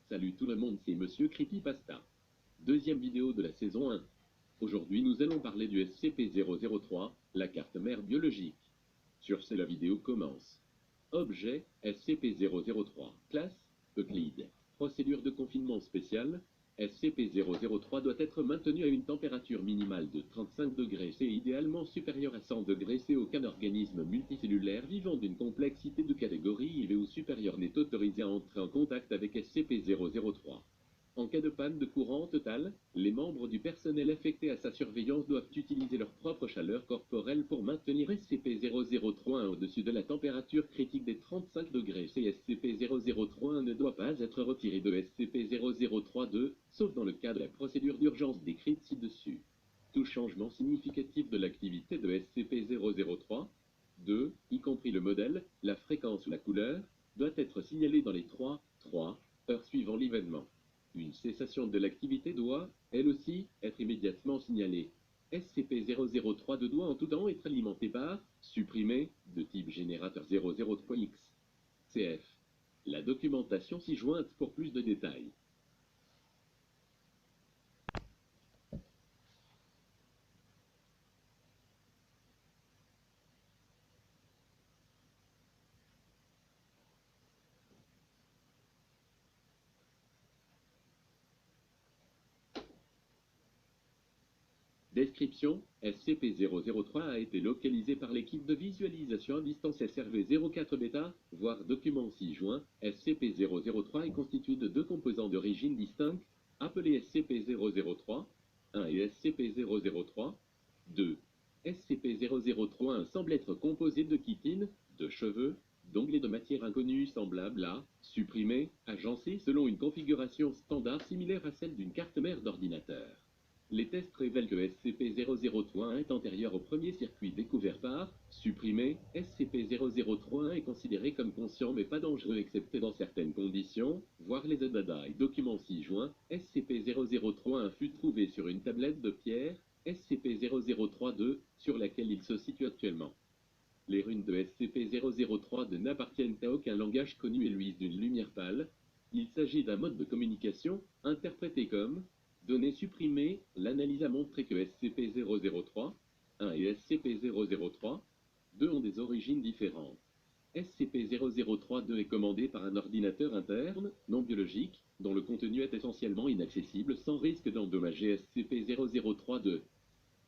Salut tout le monde, c'est Monsieur Creepypasta. Deuxième vidéo de la saison 1. Aujourd'hui, nous allons parler du SCP-003, la carte mère biologique. Sur ce, la vidéo commence. Objet SCP-003. Classe Euclide. Procédure de confinement spéciale. SCP-003 doit être maintenu à une température minimale de 35 degrés C, idéalement supérieure à 100 degrés C. Aucun organisme multicellulaire vivant d'une complexité de catégorie IV ou supérieure n'est autorisé à entrer en contact avec SCP-003. En cas de panne de courant total, les membres du personnel affectés à sa surveillance doivent utiliser leur propre chaleur corporelle pour maintenir SCP-003 au-dessus de la température critique des 35 degrés C. SCP-003 ne doit pas être retiré de SCP-003-2, sauf dans le cas de la procédure d'urgence décrite ci-dessus. Tout changement significatif de l'activité de SCP-003, 2, y compris le modèle, la fréquence ou la couleur, doit être signalé dans les 3 heures suivant l'événement. Une cessation de l'activité doit, elle aussi, être immédiatement signalée. SCP-003 doit en tout temps être alimenté par supprimé de type générateur 003X. CF. La documentation ci-jointe pour plus de détails. Description: SCP-003 a été localisé par l'équipe de visualisation à distance SRV-04 Beta, voire document ci-joint. SCP-003 est constitué de deux composants d'origine distincte, appelés SCP-003-1 et SCP-003-2. SCP-003-1 semble être composé de chitine, de cheveux, d'onglets de matière inconnue semblables à supprimés, agencés selon une configuration standard similaire à celle d'une carte mère d'ordinateur. Les tests révèlent que SCP-003-1 est antérieur au premier circuit découvert par supprimé. SCP-003-1 est considéré comme conscient mais pas dangereux excepté dans certaines conditions, voire les ZADAI. Document ci-joint, SCP-003-1 fut trouvé sur une tablette de pierre, SCP-003-2, sur laquelle il se situe actuellement. Les runes de SCP-003-2 n'appartiennent à aucun langage connu et luisent d'une lumière pâle. Il s'agit d'un mode de communication interprété comme données supprimées. L'analyse a montré que SCP-003-1 et SCP-003-2 ont des origines différentes. SCP-003-2 est commandé par un ordinateur interne, non biologique, dont le contenu est essentiellement inaccessible sans risque d'endommager SCP-003-2.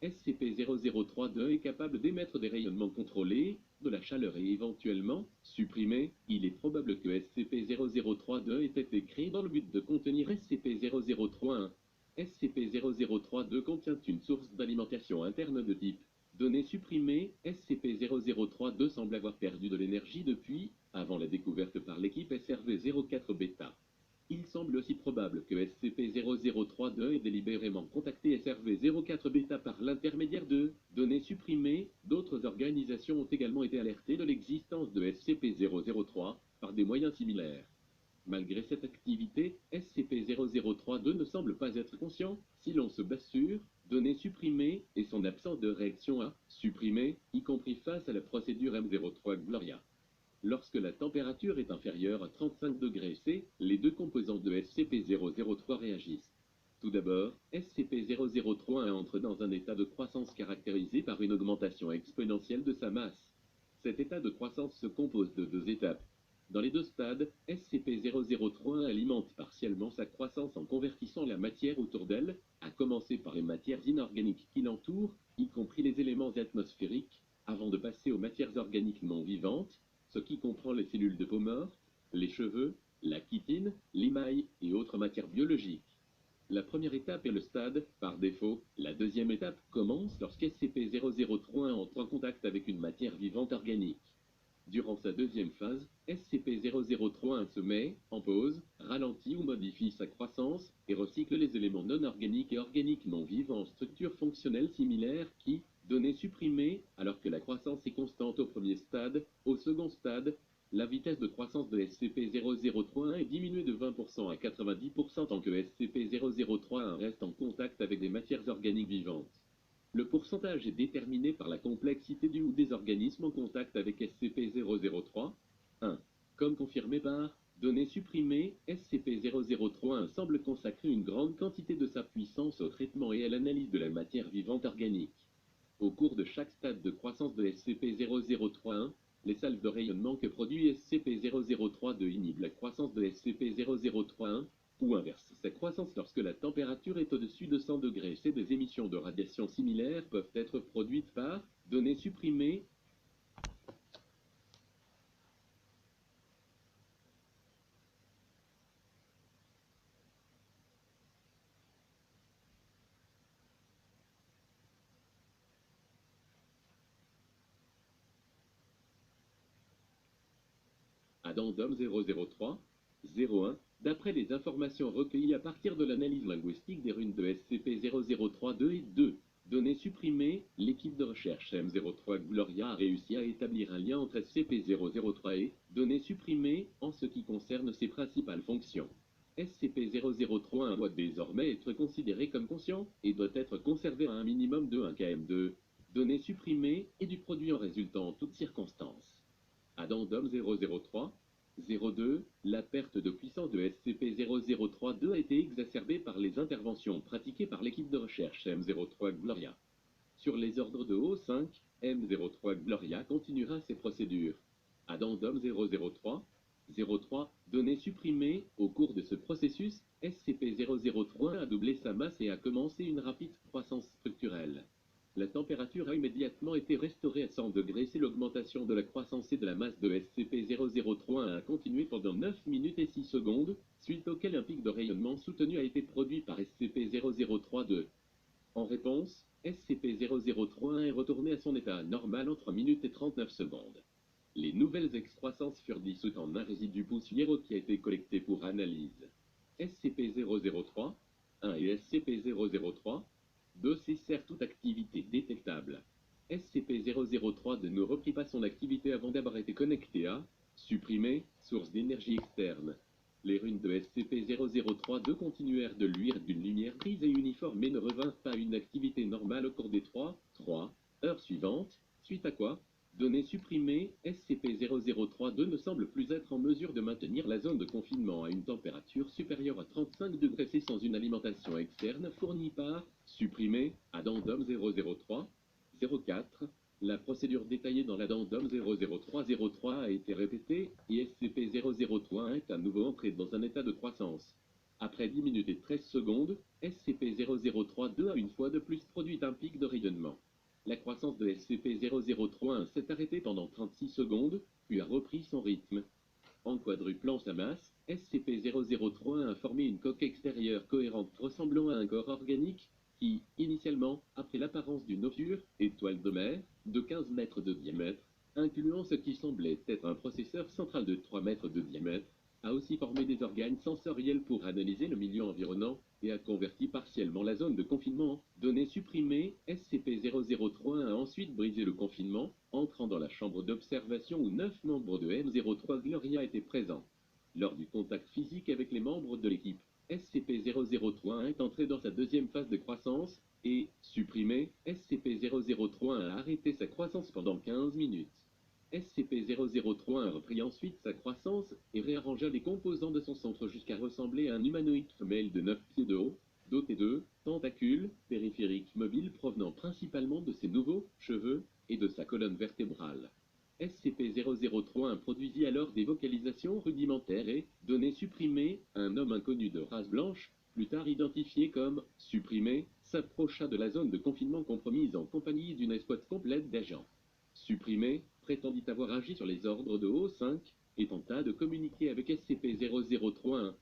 SCP-003-2 est capable d'émettre des rayonnements contrôlés, de la chaleur et éventuellement supprimés. Il est probable que SCP-003-2 ait été créé dans le but de contenir SCP-003-1. SCP-003-2 contient une source d'alimentation interne de type données supprimées. SCP-003-2 semble avoir perdu de l'énergie depuis avant la découverte par l'équipe SRV-04 Beta. Il semble aussi probable que SCP-003-2 ait délibérément contacté SRV-04 Beta par l'intermédiaire de données supprimées. D'autres organisations ont également été alertées de l'existence de SCP-003 par des moyens similaires. Malgré cette activité, SCP-003-2 ne semble pas être conscient si l'on se base sur données supprimées et son absence de réaction à supprimer, y compris face à la procédure M03 Gloria. Lorsque la température est inférieure à 35 degrés C, les deux composants de SCP-003 réagissent. Tout d'abord, SCP-003 entre dans un état de croissance caractérisé par une augmentation exponentielle de sa masse. Cet état de croissance se compose de deux étapes. Dans les deux stades, SCP-003 alimente partiellement sa croissance en convertissant la matière autour d'elle, à commencer par les matières inorganiques qui l'entourent, y compris les éléments atmosphériques, avant de passer aux matières organiques non vivantes, ce qui comprend les cellules de peau morte, les cheveux, la chitine, l'émail et autres matières biologiques. La première étape est le stade par défaut. La deuxième étape commence lorsque SCP-003 entre en contact avec une matière vivante organique. Durant sa deuxième phase, SCP-003 se met en pause, ralentit ou modifie sa croissance et recycle les éléments non organiques et organiques non vivants en structures fonctionnelles similaires qui, données supprimées, alors que la croissance est constante au premier stade. Au second stade, la vitesse de croissance de SCP-003 est diminuée de 20% à 90% tant que SCP-003 reste en contact avec des matières organiques vivantes. Le pourcentage est déterminé par la complexité du ou des organismes en contact avec SCP-003, 1, comme confirmé par Données supprimées, SCP-003 semble consacrer une grande quantité de sa puissance au traitement et à l'analyse de la matière vivante organique. Au cours de chaque stade de croissance de SCP-003-1, les salves de rayonnement que produit SCP-003-2 inhibent la croissance de SCP-003-1, ou inverse sa croissance lorsque la température est au-dessus de 100 degrés C. Des émissions de radiation similaires peuvent être produites par données supprimées. Addendum 003-01, d'après les informations recueillies à partir de l'analyse linguistique des runes de SCP-003-2 et 2. Données supprimées, l'équipe de recherche M03 Gloria a réussi à établir un lien entre SCP-003 et données supprimées en ce qui concerne ses principales fonctions. SCP-003 doit désormais être considéré comme conscient et doit être conservé à un minimum de 1 km2. Données supprimées et du produit en résultant en toutes circonstances. Addendum 003-02, la perte de puissance de SCP-003-2 a été exacerbée par les interventions pratiquées par l'équipe de recherche M03 Gloria. Sur les ordres de O5, M03 Gloria continuera ses procédures. Addendum 003, données supprimées. Au cours de ce processus, SCP-003 a doublé sa masse et a commencé une rapide croissance structurelle. La température a immédiatement été restaurée à 100 degrés C. L'augmentation de la croissance et de la masse de SCP-003 a continué pendant 9 minutes et 6 secondes, suite auquel un pic de rayonnement soutenu a été produit par SCP-003-2. En réponse, SCP-003 est retourné à son état normal en 3 minutes et 39 secondes. Les nouvelles excroissances furent dissoutes en un résidu poussiéreux qui a été collecté pour analyse. SCP-003-1 et SCP-003-2 cessèrent toute activité détectable. SCP-003 ne reprit pas son activité avant d'avoir été connecté à supprimer source d'énergie externe. Les runes de SCP-003-2 continuèrent de luire d'une lumière grise et uniforme mais ne revinrent pas à une activité normale au cours des 3 heures suivantes, suite à quoi, données supprimées, SCP-003-2 ne semble plus être en mesure de maintenir la zone de confinement à une température supérieure à 35 degrés C sans une alimentation externe fournie par supprimé. Addendum 003-04. La procédure détaillée dans l'addendum 003-03 a été répétée et SCP-003 est à nouveau entré dans un état de croissance. Après 10 minutes et 13 secondes, SCP-003-2 a une fois de plus produit un pic de rayonnement. La croissance de SCP-003 s'est arrêtée pendant 36 secondes, puis a repris son rythme. En quadruplant sa masse, SCP-003 a formé une coque extérieure cohérente ressemblant à un corps organique qui, initialement, a pris l'apparence d'une osure, étoile de mer, de 15 mètres de diamètre, incluant ce qui semblait être un processeur central de 3 mètres de diamètre, a aussi formé des organes sensoriels pour analyser le milieu environnant et a converti partiellement la zone de confinement en données supprimées. SCP-003 a ensuite brisé le confinement, entrant dans la chambre d'observation où 9 membres de M03 Gloria étaient présents. Lors du contact physique avec les membres de l'équipe, SCP-003 est entré dans sa deuxième phase de croissance et, supprimé, SCP-003 a arrêté sa croissance pendant 15 minutes. SCP-003 a repris ensuite sa croissance et réarrangea les composants de son centre jusqu'à ressembler à un humanoïde femelle de 9 pieds de haut, doté de tentacules périphériques mobiles provenant principalement de ses nouveaux cheveux et de sa colonne vertébrale. SCP-003 produisit alors des vocalisations rudimentaires et, données supprimées, un homme inconnu de race blanche, plus tard identifié comme supprimé, s'approcha de la zone de confinement compromise en compagnie d'une escouade complète d'agents. Supprimé prétendit avoir agi sur les ordres de O5 et tenta de communiquer avec SCP-003-1.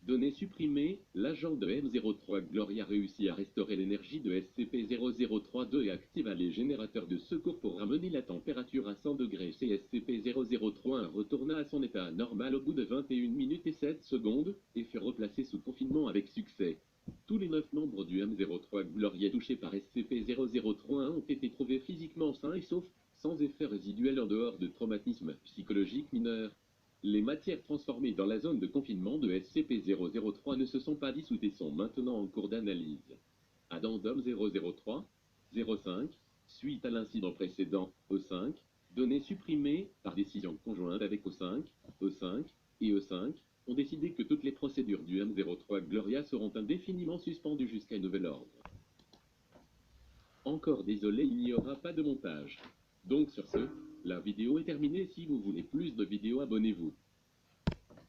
Données supprimées, l'agent de M03 Gloria réussit à restaurer l'énergie de SCP-003-2 et activa les générateurs de secours pour ramener la température à 100 degrés C. SCP-003 retourna à son état normal au bout de 21 minutes et 7 secondes et fut replacé sous confinement avec succès. Tous les 9 membres du M03 Gloria touchés par SCP-003 ont été trouvés physiquement sains et saufs, sans effet résiduel en dehors de traumatismes psychologiques mineurs. Les matières transformées dans la zone de confinement de SCP-003 ne se sont pas dissoutes et sont maintenant en cours d'analyse. Addendum 003-05, suite à l'incident précédent O5, données supprimées par décision conjointe avec O5, et E5 ont décidé que toutes les procédures du M03 Gloria seront indéfiniment suspendues jusqu'à nouvel ordre. Encore désolé, il n'y aura pas de montage. Donc sur ce, la vidéo est terminée. Si vous voulez plus de vidéos, abonnez-vous.